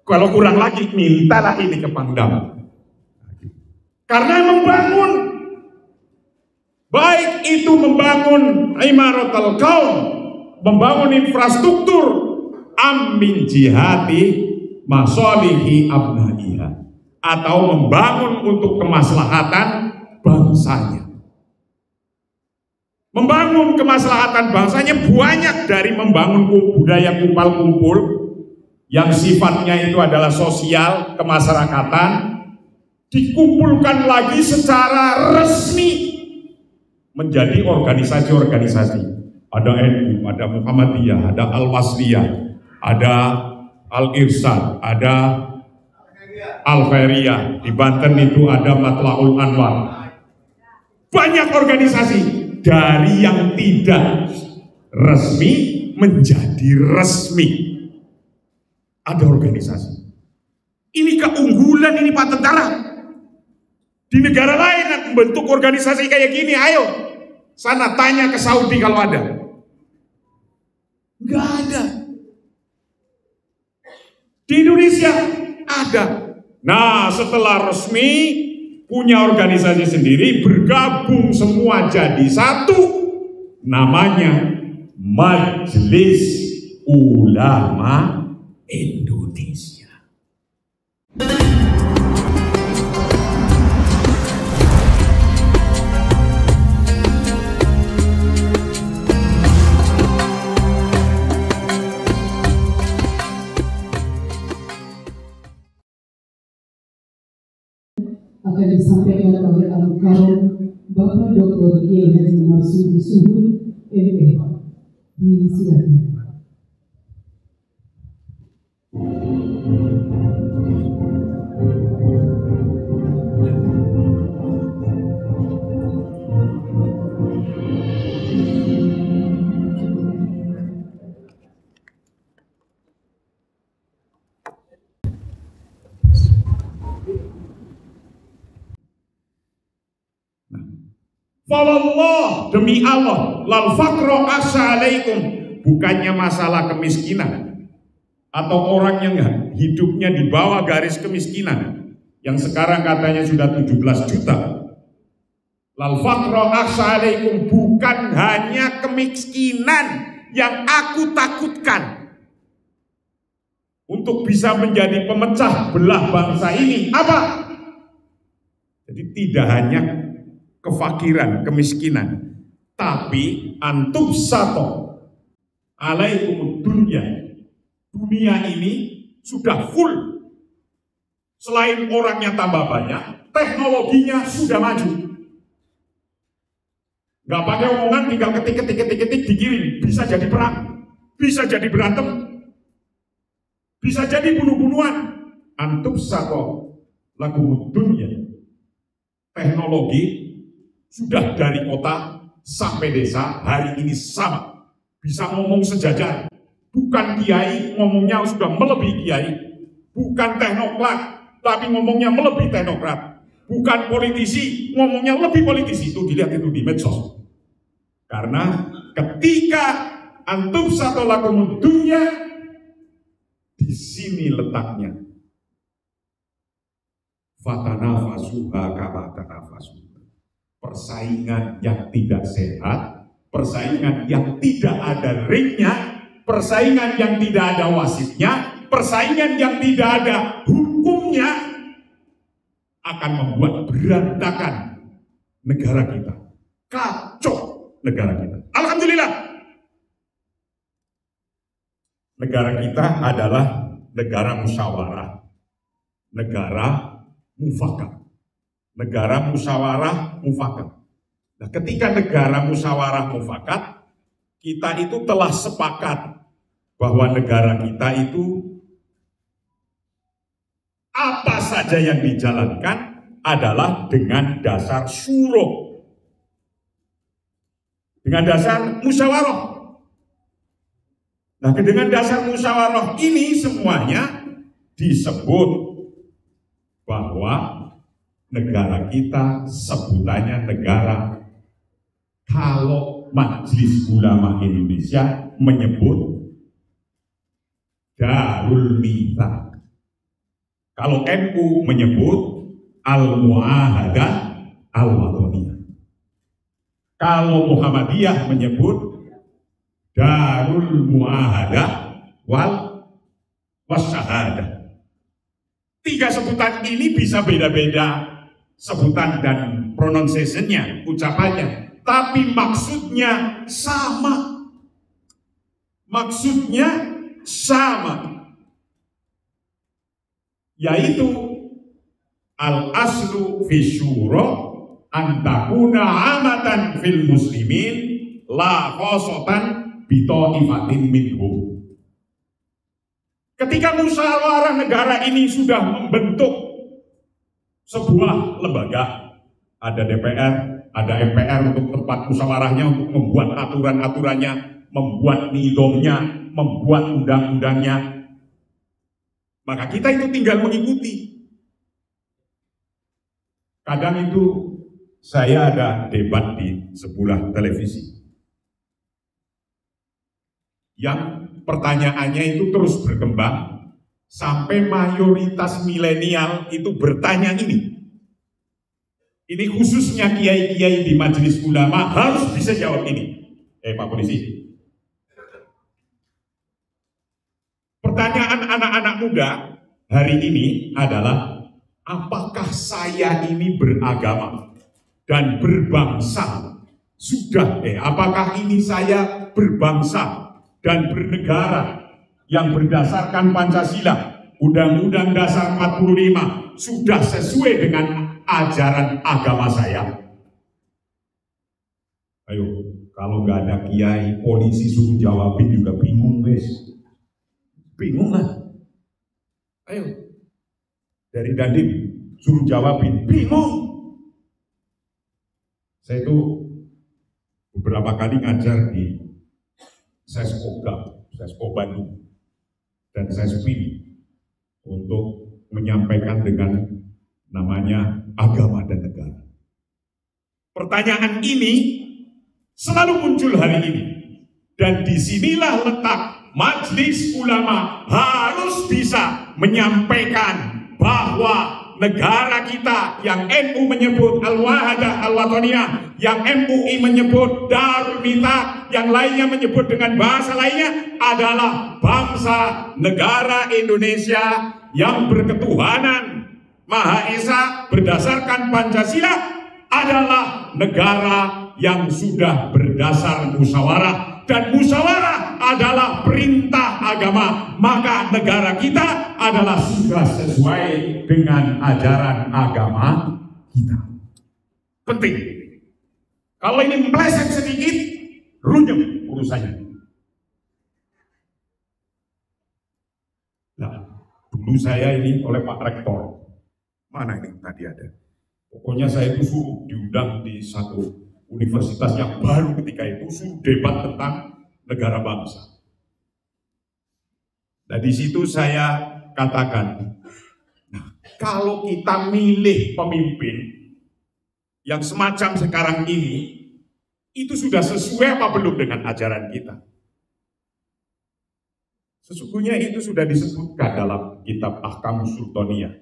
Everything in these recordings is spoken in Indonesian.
Kalau kurang lagi, mintalah ini ke Pangdam. Karena membangun, baik itu membangun imaratul kaum, membangun infrastruktur, amin jihati masolihi abnaiha, atau membangun untuk kemaslahatan bangsanya. Membangun kemaslahatan bangsanya banyak, dari membangun budaya kumpul-kumpul yang sifatnya itu adalah sosial, kemasyarakatan, dikumpulkan lagi secara resmi menjadi organisasi-organisasi. Ada NU, ada Muhammadiyah, ada Al-Wasliyah, ada Al-Irsyad, ada Al-Khairiyah. Di Banten itu ada Matlaul Anwar. Banyak organisasi, dari yang tidak resmi menjadi resmi. Ada organisasi. Ini keunggulan ini Pak Tentara. Di negara lain membentuk organisasi kayak gini, ayo sana tanya ke Saudi kalau ada. Nggak ada. Di Indonesia ada. Nah, setelah resmi punya organisasi sendiri, bergabung semua jadi satu, namanya Majelis Ulama Indonesia. Akan disampaikan oleh Al-Karom Bapak Dr. Kiai Haji Marsudi Suhud ME. Disilakan. Wallah, demi Allah, lal faqra as'alaikum, bukannya masalah kemiskinan atau orang yang hidupnya di bawah garis kemiskinan yang sekarang katanya sudah 17 juta. Lal faqra as'alaikum, bukan hanya kemiskinan yang aku takutkan. Untuk bisa menjadi pemecah belah bangsa ini apa? Jadi tidak hanya kefakiran, kemiskinan, tapi antum sato alaikum dunia. Dunia ini sudah full. Selain orangnya tambah banyak, teknologinya sudah maju. Gak pakai omongan, tinggal ketik dikirim, bisa jadi perang, bisa jadi berantem, bisa jadi bunuh-bunuhan. Antum sato lakum dunia. Teknologi sudah dari kota sampai desa hari ini sama, bisa ngomong sejajar. Bukan kiai, ngomongnya sudah melebihi kiai. Bukan teknokrat, tapi ngomongnya melebihi teknokrat. Bukan politisi, ngomongnya lebih politisi. Itu dilihat itu di medsos. Karena ketika antum satu lakum dunia, di sini letaknya. Fatanafasuha kama tanafasuha. Persaingan yang tidak sehat, persaingan yang tidak ada ringnya, persaingan yang tidak ada wasitnya, persaingan yang tidak ada hukumnya akan membuat berantakan negara kita, kacau negara kita. Alhamdulillah, negara kita adalah negara musyawarah, negara mufakat. Negara musyawarah mufakat. Nah, ketika negara musyawarah mufakat, kita itu telah sepakat bahwa negara kita itu apa saja yang dijalankan adalah dengan dasar syuro, dengan dasar musyawarah. Nah, dengan dasar musyawarah ini semuanya disebut bahwa negara kita sebutannya negara, kalau Majelis Ulama Indonesia menyebut Darul Mithaq, Kalau NU menyebut Al-Mu'ahadah Al-Watoniyah. Kalau Muhammadiyah menyebut Darul Mu'ahadah wal Wasyahadah. 3 sebutan ini bisa beda-beda sebutan dan pronunciation-nya, ucapannya, tapi maksudnya sama. Maksudnya sama. Yaitu al-aslu fi syura an takuna amatan fil muslimin la khosotan bi ta'ifatin minhum. Ketika musyawarah negara ini sudah membentuk sebuah lembaga, ada DPR, ada MPR untuk tempat musyawarahnya, untuk membuat aturan-aturannya, membuat nidamnya, membuat undang-undangnya, maka kita itu tinggal mengikuti. Kadang itu saya ada debat di sebuah televisi yang pertanyaannya itu terus berkembang sampai mayoritas milenial itu bertanya ini. Ini khususnya kiai-kiai di majelis ulama harus bisa jawab ini. Pak Polisi. Pertanyaan anak-anak muda hari ini adalah, apakah saya ini beragama dan berbangsa? Apakah ini saya berbangsa dan bernegara yang berdasarkan Pancasila, Undang-Undang Dasar 45 sudah sesuai dengan ajaran agama saya? Ayo, kalau nggak ada kiai, polisi suruh jawabin juga bingung, guys. Bingung lah. Ayo, dari Dandim suruh jawabin, bingung. Saya itu beberapa kali ngajar di Sesko Bandung dan Sespin untuk menyampaikan dengan namanya agama dan negara. Pertanyaan ini selalu muncul hari ini, dan disinilah letak majelis ulama harus bisa menyampaikan bahwa negara kita yang NU menyebut Al-Wahadah Al-Watoniyah, yang MUI menyebut Darul Mithaq, yang lainnya menyebut dengan bahasa lainnya adalah bangsa negara Indonesia yang berketuhanan Maha Esa berdasarkan Pancasila, adalah negara yang sudah berdasar musyawarah. Dan musyawarah adalah perintah agama, maka negara kita adalah sudah sesuai dengan ajaran agama kita. Penting. Kalau ini meleset sedikit, runyem urusannya. Nah, dulu saya ini oleh Pak Rektor, mana ini tadi ada? Pokoknya saya itu suruh diundang di satu universitas yang baru ketika itu, suruh debat tentang negara bangsa. Nah, di situ saya katakan, nah, kalau kita milih pemimpin yang semacam sekarang ini, itu sudah sesuai apa belum dengan ajaran kita? Sesungguhnya itu sudah disebutkan dalam kitab Ahkamus Sultaniyah.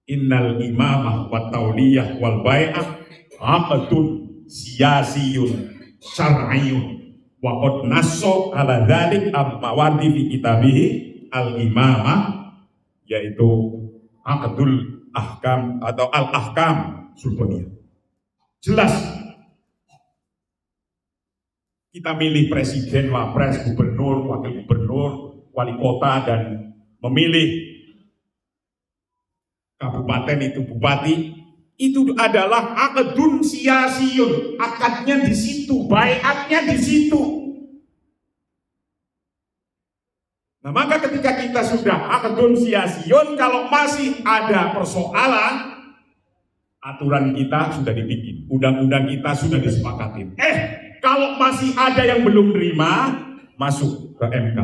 Innal imamah wa tauliyah wal bai'ah aqdun siyasiyun syar'iyun wa qad nasso ala dzalik al-mawardi fi kitabihi al-imamah, yaitu aqdul ahkam atau al-ahkam sultaniyah. Jelas kita milih presiden, wapres, gubernur, wakil gubernur, wali kota, dan memilih kabupaten itu bupati. Itu adalah akadun siyasiyun, akadnya di situ, baiatnya di situ. Nah, maka ketika kita sudah akadun siyasiyun, kalau masih ada persoalan, aturan kita sudah dibikin, undang-undang kita sudah disepakatin. Kalau masih ada yang belum terima, masuk ke MK.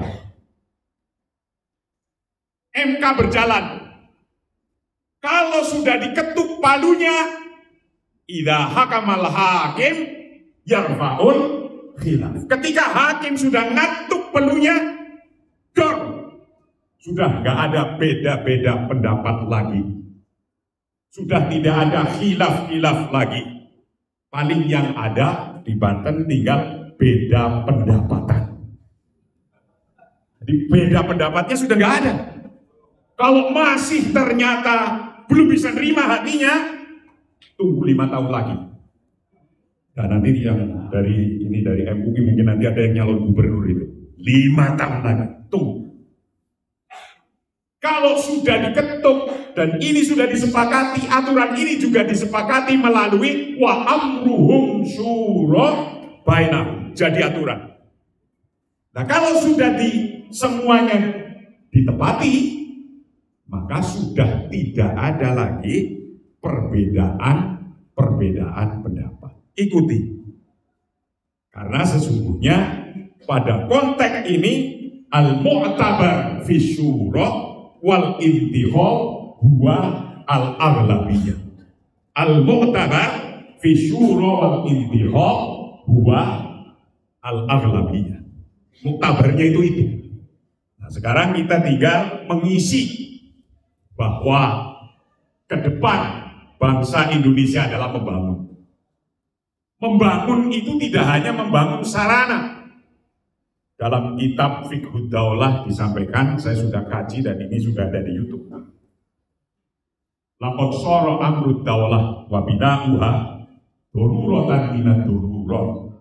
MK berjalan. Kalau sudah diketuk palunya, idza hakamal hakim yarfa'ul khilaf. Ketika hakim sudah ngatuk palunya, dor, Sudah nggak ada beda-beda pendapat lagi. Sudah tidak ada khilaf-khilaf lagi. Paling yang ada di Banten tinggal beda pendapatan. Jadi beda pendapatnya sudah nggak ada. Kalau masih ternyata belum bisa nerima hatinya, tunggu 5 tahun lagi. Dan nanti yang dari MUI mungkin nanti ada yang nyalon gubernur itu. 5 tahun lagi, tunggu. Kalau sudah diketuk dan ini sudah disepakati, aturan ini juga disepakati melalui wa amruhum syura bainahum, jadi aturan. Nah, kalau sudah semuanya ditepati, maka sudah tidak ada lagi perbedaan pendapat. Ikuti. Karena sesungguhnya pada konteks ini al-mu'tabar fi syura wal intihal huwa al-aghlabiyah. Al-mu'tabar fi syura wal intihal huwa al-aghlabiyah. Muktabarnya itu. Nah, sekarang kita tinggal mengisi bahwa ke depan bangsa Indonesia adalah membangun. Membangun itu tidak hanya membangun sarana. Dalam kitab Fiqhud Daulah disampaikan, saya sudah kaji dan ini sudah ada di YouTube. Laqad shara amrud daulah wa bina'uha dururatan minad dururat.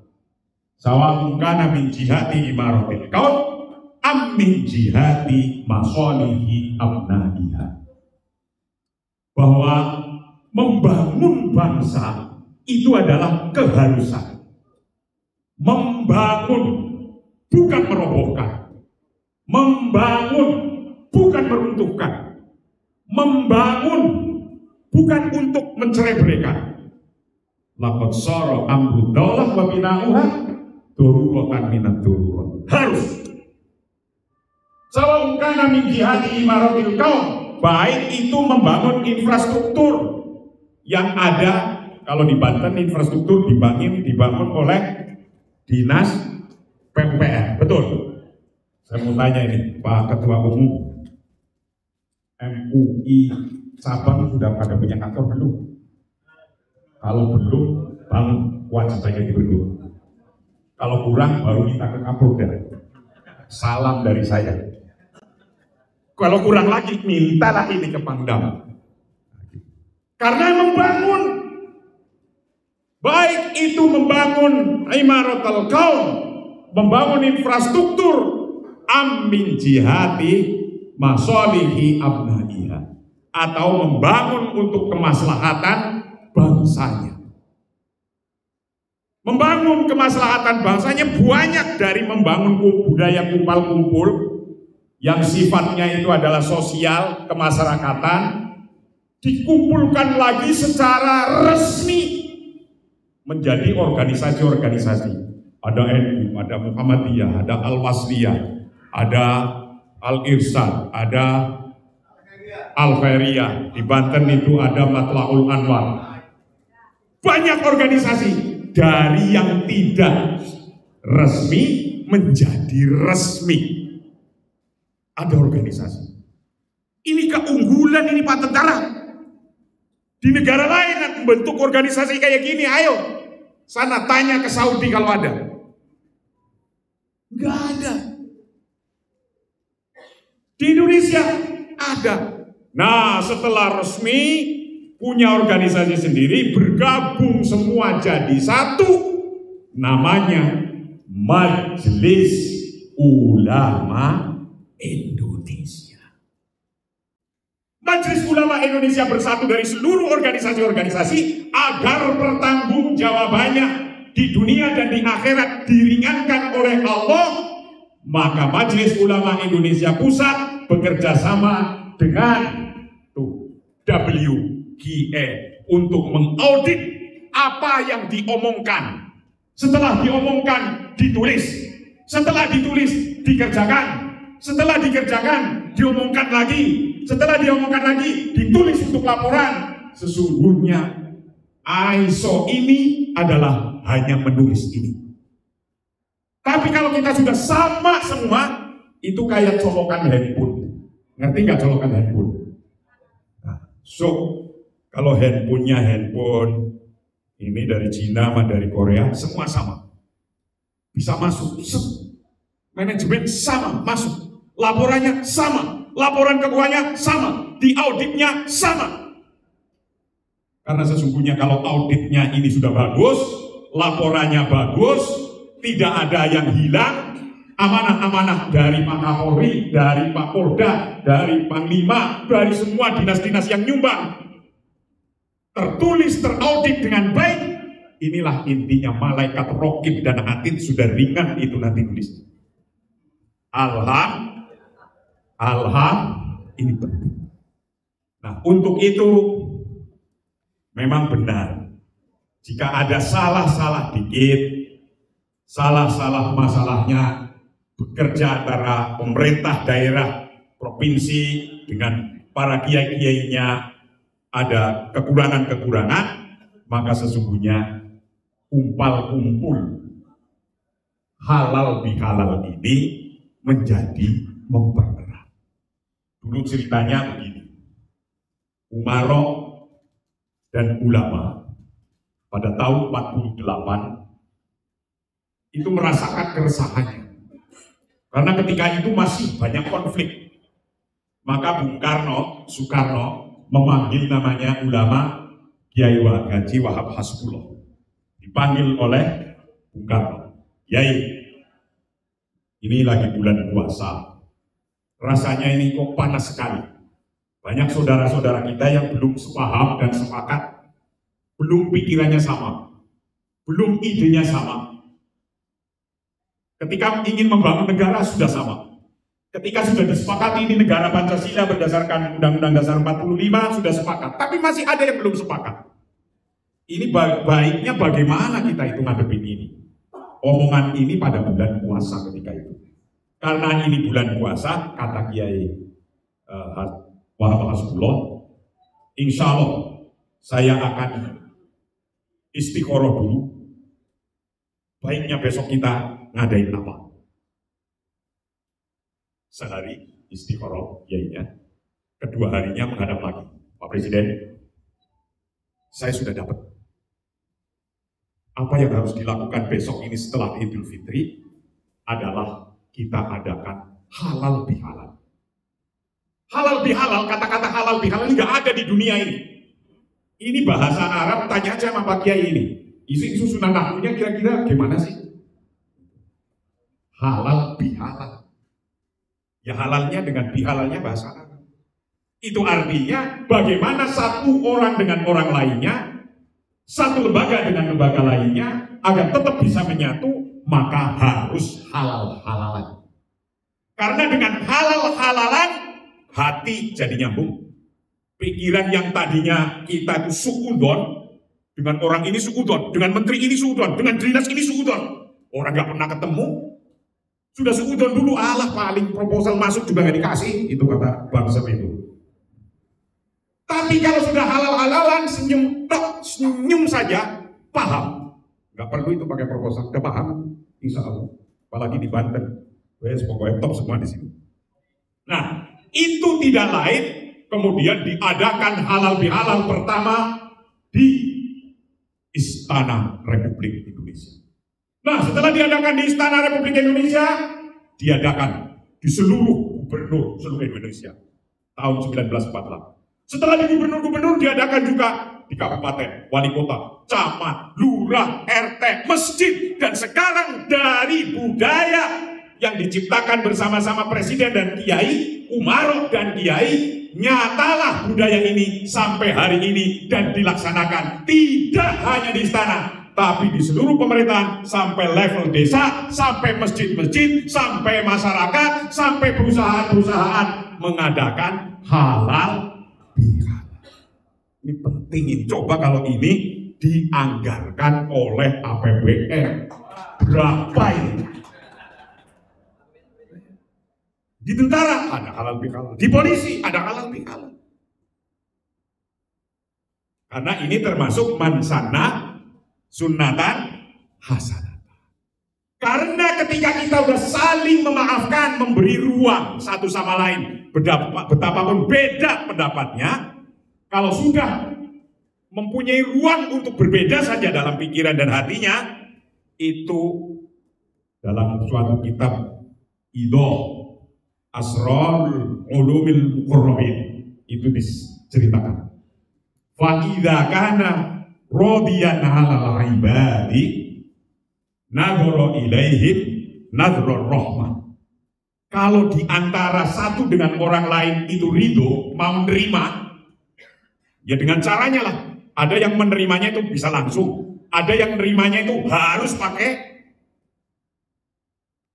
Sawa'un kana min jihati imaratil qaum am min jihati masalihi abnaiha. Bahwa membangun bangsa itu adalah keharusan. Membangun bukan merobohkan. Membangun bukan meruntuhkan. Membangun bukan untuk mencerai-beraikan. Laqad shara amrud daulah wa bina'uha dururatan minad dururat. Harus. Sawa'un kana min jihati imaratil qaum, baik itu membangun infrastruktur yang ada. Kalau di Banten infrastruktur dibangun oleh dinas PUPR, betul? Saya mau tanya ini Pak Ketua Umum, MUI Sabang sudah pada punya kantor belum? Kalau belum, bangun, wajib saja dibendung. Kalau kurang, baru kita ke Kapolda. Salam dari saya. Kalau kurang lagi, mintalah ini ke Pangdam. Karena membangun, baik itu membangun imaratul qaum, membangun infrastruktur, amin jihati masalihi abnaiha, atau membangun untuk kemaslahatan bangsanya. Membangun kemaslahatan bangsanya banyak dari membangun budaya kumpul-kumpul yang sifatnya itu adalah sosial, kemasyarakatan, dikumpulkan lagi secara resmi menjadi organisasi-organisasi. Ada NU, ada Muhammadiyah, ada Al-Wasliyah, ada Al-Irsyad, ada Al-Khairiyah. Di Banten itu ada Matlaul Anwar. Banyak organisasi dari yang tidak resmi menjadi resmi. Ada organisasi. Ini keunggulan ini Pak Tentara. Di negara lain membentuk organisasi kayak gini, ayo sana tanya ke Saudi kalau ada. Nggak ada. Di Indonesia ada. Nah, setelah resmi punya organisasi sendiri, bergabung semua jadi satu, namanya Majelis Ulama Indonesia. Majelis Ulama Indonesia bersatu dari seluruh organisasi-organisasi agar pertanggungjawabannya di dunia dan di akhirat diringankan oleh Allah. Maka Majelis Ulama Indonesia Pusat bekerja sama dengan WGE untuk mengaudit apa yang diomongkan. Setelah diomongkan, ditulis. Setelah ditulis, dikerjakan. Setelah dikerjakan, diomongkan lagi. Setelah diomongkan lagi, ditulis untuk laporan. Sesungguhnya ISO ini adalah hanya menulis ini. Tapi kalau kita sudah sama semua, itu kayak colokan handphone. Ngerti nggak colokan handphone? Nah, so kalau handphonenya handphone ini dari Cina sama dari Korea, semua sama. Bisa masuk, manajemen sama, masuk. Laporannya sama, laporan keuangannya sama, di auditnya sama. Karena sesungguhnya kalau auditnya ini sudah bagus, laporannya bagus, tidak ada yang hilang, amanah-amanah dari Pak Kapolri, dari Pak Polda, dari Panglima, dari semua dinas-dinas yang nyumbang, tertulis, teraudit dengan baik. Inilah intinya malaikat rokib dan atid sudah ringan itu nanti tulis. Ini penting. Nah, untuk itu memang benar, jika ada salah-salah dikit, salah-salah masalahnya bekerja antara pemerintah daerah, provinsi dengan para kiai-kiainya ada kekurangan-kekurangan, maka sesungguhnya kumpul halal bihalal ini menjadi mempererat. Dulu ceritanya begini, Umarok dan ulama pada tahun 48 itu merasakan keresahannya. Karena ketika itu masih banyak konflik. Maka Bung Soekarno memanggil namanya ulama Kiai Haji Wahab Hasbullah. Dipanggil oleh Bung Karno, Kiai, ini lagi bulan puasa. Rasanya ini kok panas sekali. Banyak saudara-saudara kita yang belum sepaham dan sepakat, belum pikirannya sama, belum idenya sama. Ketika ingin membangun negara sudah sama. Ketika sudah disepakati ini negara Pancasila berdasarkan Undang-Undang Dasar 45 sudah sepakat, tapi masih ada yang belum sepakat. Ini baiknya bagaimana kita itu ngadepin ini. Omongan ini pada bulan puasa ketika itu. Karena ini bulan puasa, kata Kiai Wahab Hasbullah, insya Allah saya akan istikharah dulu. Baiknya besok kita ngadain apa? Sehari istikharah, yainya. Kedua harinya menghadap lagi. Pak Presiden, saya sudah dapat. Apa yang harus dilakukan besok ini setelah Idul Fitri adalah kita adakan halal bihalal. Halal bihalal, kata-kata halal bihalal ini nggak ada di dunia ini. Ini bahasa Arab, tanya aja sama Pak Kiai ini. Isu-isu sunnah nahwunya kira-kira gimana sih? Halal bihalal. Ya halalnya dengan bihalalnya bahasa Arab. Itu artinya bagaimana satu orang dengan orang lainnya, satu lembaga dengan lembaga lainnya agar tetap bisa menyatu, maka harus halal-halalan. Karena dengan halal-halalan hati jadi nyambung. Pikiran yang tadinya kita itu suudon, dengan orang ini suudon, dengan menteri ini suudon, dengan dinas ini suudon. Orang nggak pernah ketemu, sudah suudon dulu, alah paling proposal masuk juga nggak dikasih, itu kata bangsa itu. Tapi kalau sudah halal-halalan, senyum saja, paham. Nggak perlu itu pakai proposal, udah paham, insya Allah. Apalagi di Banten, pokoknya top semua di sini. Nah, itu tidak lain, kemudian diadakan halal bihalal pertama di Istana Republik Indonesia. Nah, setelah diadakan di Istana Republik Indonesia, diadakan di seluruh gubernur seluruh Indonesia tahun 1948. Setelah di gubernur-gubernur diadakan juga di kabupaten, wali kota, camat, lurah, RT, masjid, dan sekarang dari budaya yang diciptakan bersama-sama Presiden dan Kiai, Umarok dan Kiai, nyatalah budaya ini sampai hari ini dan dilaksanakan tidak hanya di istana, tapi di seluruh pemerintahan sampai level desa, sampai masjid-masjid, sampai masyarakat, sampai perusahaan-perusahaan mengadakan halal bihalal. Ini penting ini. Coba kalau ini dianggarkan oleh APBN, berapa ini? Di tentara ada halal bihalal, di polisi ada halal bihalal. Karena ini termasuk mansana sunnatan hasanah. Karena ketika kita udah saling memaafkan, memberi ruang satu sama lain, betapapun beda pendapatnya, kalau sudah mempunyai ruang untuk berbeda saja dalam pikiran dan hatinya, itu dalam suatu kitab Idho Asrarul Ulumil Muqarrabin itu diceritakan. Fa idza kana radiyan 'alal ibadi nadhara ilaihim nadhrur rahmah. Kalau di antara satu dengan orang lain itu ridho, mau menerima, ya dengan caranya lah. Ada yang menerimanya itu bisa langsung, ada yang menerimanya itu harus pakai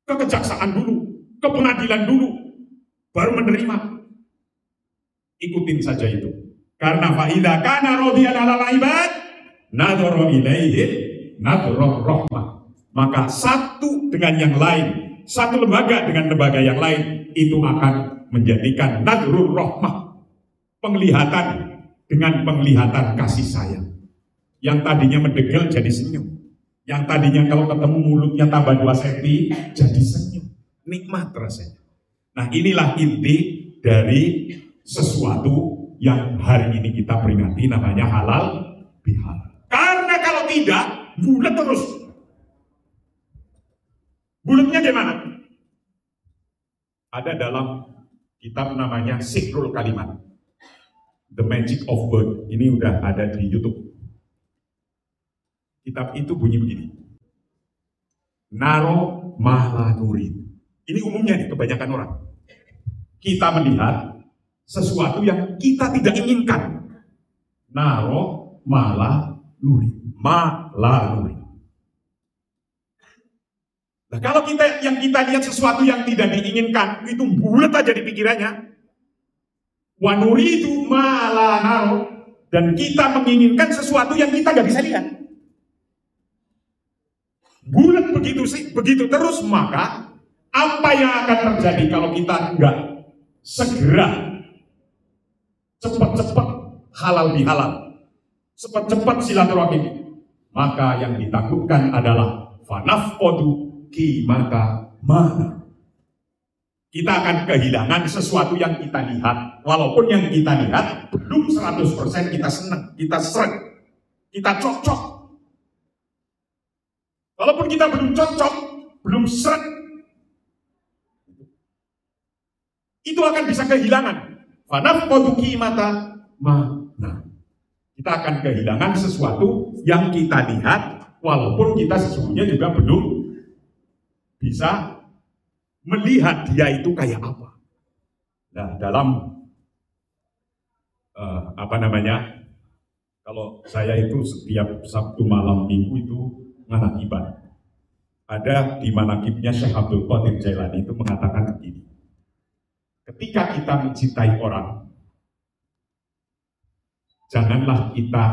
kekejaksaan dulu, ke pengadilan dulu, baru menerima. Ikutin saja itu. Karena fa'idha kana rodiyan alal ibad nadhara ilaihim nadhrur rahmah. Maka satu dengan yang lain, satu lembaga dengan lembaga yang lain, itu akan menjadikan nadhrur rahmah, penglihatan dengan penglihatan kasih sayang. Yang tadinya mendegel jadi senyum, yang tadinya kalau ketemu mulutnya tambah 2 cm jadi senyum, nikmat rasanya. Nah, inilah inti dari sesuatu yang hari ini kita peringati, namanya halal bihalal. Karena kalau tidak, bulat terus. Bulatnya gimana? Ada dalam kitab namanya Sihrul Kalimat, The Magic of Word. Ini udah ada di YouTube. Kitab itu bunyi begini. Naro malah nurid. Ini umumnya nih, kebanyakan orang. Kita melihat sesuatu yang kita tidak inginkan. Naro malah nurid. Malah nurid. Nah, kalau yang kita lihat sesuatu yang tidak diinginkan, itu bulat aja di pikirannya. Wa nuridu malah naro. Dan kita menginginkan sesuatu yang kita nggak bisa lihat. Bulat begitu terus, maka apa yang akan terjadi kalau kita nggak segera cepat-cepat halal bihalal, cepat-cepat silaturahim, maka yang ditakutkan adalah fanafqadu qimata mana. Kita akan kehilangan sesuatu yang kita lihat, walaupun yang kita lihat belum 100% kita senang, kita seret, kita cocok. Walaupun kita belum cocok, belum seret, itu akan bisa kehilangan. Fanafqadu qimata mana. Kita akan kehilangan sesuatu yang kita lihat, walaupun kita sesungguhnya juga belum bisa melihat dia itu kayak apa. Nah, dalam kalau saya itu setiap Sabtu malam Minggu itu manakiban. Ada di manakibnya Syekh Abdul Qadir Jailani itu mengatakan begini. Ketika kita mencintai orang, janganlah kita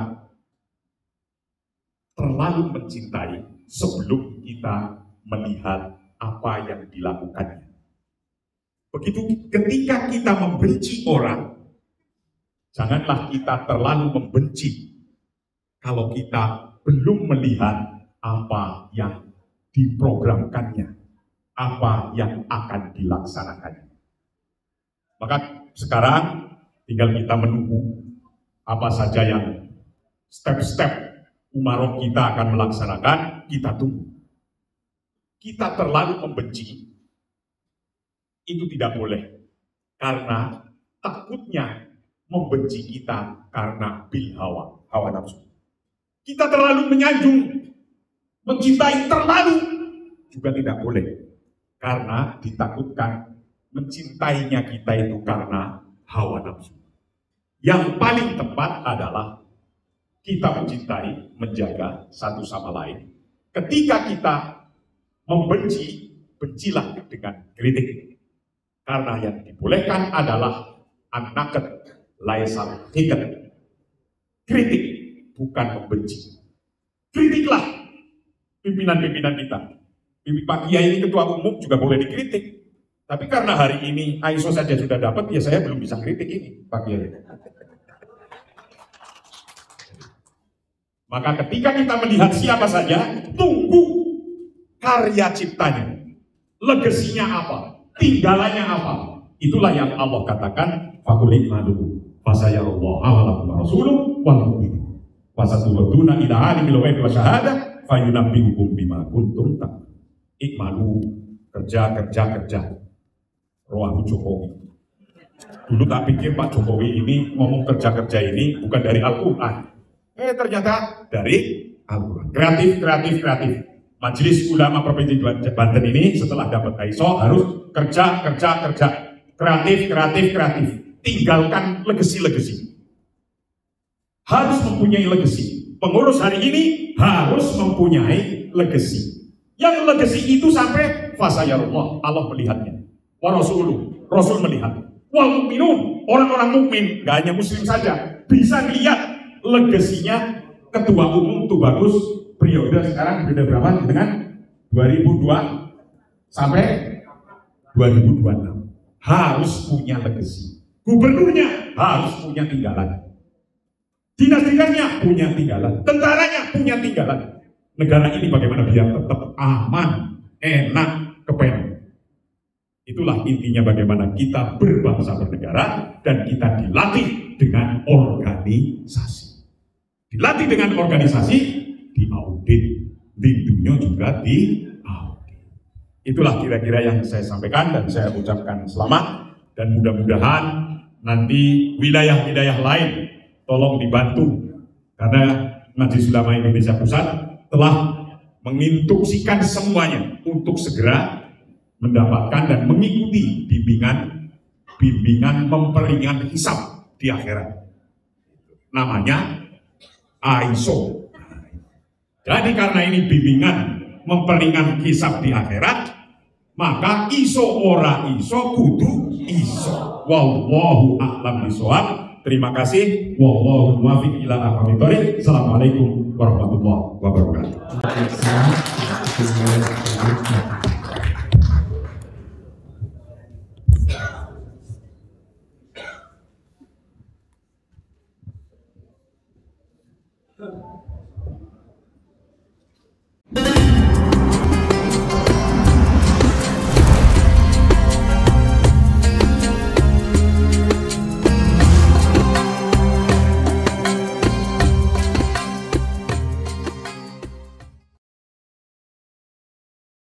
terlalu mencintai sebelum kita melihat apa yang dilakukannya. Begitu ketika kita membenci orang, janganlah kita terlalu membenci kalau kita belum melihat apa yang diprogramkannya, apa yang akan dilaksanakannya. Maka sekarang tinggal kita menunggu apa saja yang step-step umaroh kita akan melaksanakan, kita tunggu. Kita terlalu membenci, itu tidak boleh. Karena takutnya membenci kita karena bil hawa nafsu. Kita terlalu menyanjung, mencintai terlalu, juga tidak boleh. Karena ditakutkan mencintainya kita itu karena hawa nafsu. Yang paling tepat adalah kita mencintai, menjaga satu sama lain. Ketika kita membenci, bencilah dengan kritik. Karena yang dibolehkan adalah an-naqd laisal hiqd. Kritik, bukan membenci. Kritiklah pimpinan-pimpinan kita. Pak Kiai ini ketua umum juga boleh dikritik. Tapi karena hari ini ISO saja sudah dapat, ya saya belum bisa kritik ini, Pak Kiai. Maka ketika kita melihat siapa saja, tunggu karya ciptanya, legasinya apa, tinggalannya apa. Itulah yang Allah katakan, fakulik madu fasayallahu awalakum rasuluh wal mu'minun fasaturaduna ila alimil ghaibi wasyahadah fayunabbiukum bima kuntum ta'malun. Ikmalu, kerja. Rohahu Jokowi. Dulu tak pikir Pak Jokowi ini ngomong kerja ini bukan dari Al-Quran. Ternyata dari Al-Quran. Kreatif. Majelis Ulama Provinsi Banten ini setelah dapat ISO harus kerja. Kreatif. Tinggalkan legasi. Harus mempunyai legasi. Pengurus hari ini harus mempunyai legasi. Yang legasi itu sampai fasayarullah, Allah melihatnya. Wa rasuluh, Rasul melihat. Wal mu'minun, orang-orang mukmin, gak hanya muslim saja, bisa lihat legasinya. Ketua umum tuh bagus, periode sekarang beda berapa dengan 2002 sampai 2026. Harus punya legasi. Gubernurnya harus punya tinggalan. Dinas-dinasnya punya tinggalan. Tentaranya punya tinggalan. Negara ini bagaimana biar tetap aman, enak, kepenak. Itulah intinya bagaimana kita berbangsa bernegara dan kita dilatih dengan organisasi. Dilatih dengan organisasi, diaudit. Pintunya juga diaudit. Itulah kira-kira yang saya sampaikan dan saya ucapkan selamat. Dan mudah-mudahan nanti wilayah-wilayah lain tolong dibantu. Karena Majelis Ulama Indonesia Pusat telah menginstruksikan semuanya untuk segera mendapatkan dan mengikuti bimbingan memperingan hisab di akhirat. Namanya ISO. Jadi karena ini bimbingan memperingan hisab di akhirat, maka ISO ora ISO kudu ISO. Wallahu a'lam bishawab. Terima kasih. Wallahu muwaffiq ila aqwamit thoriq. Assalamualaikum warahmatullahi wabarakatuh.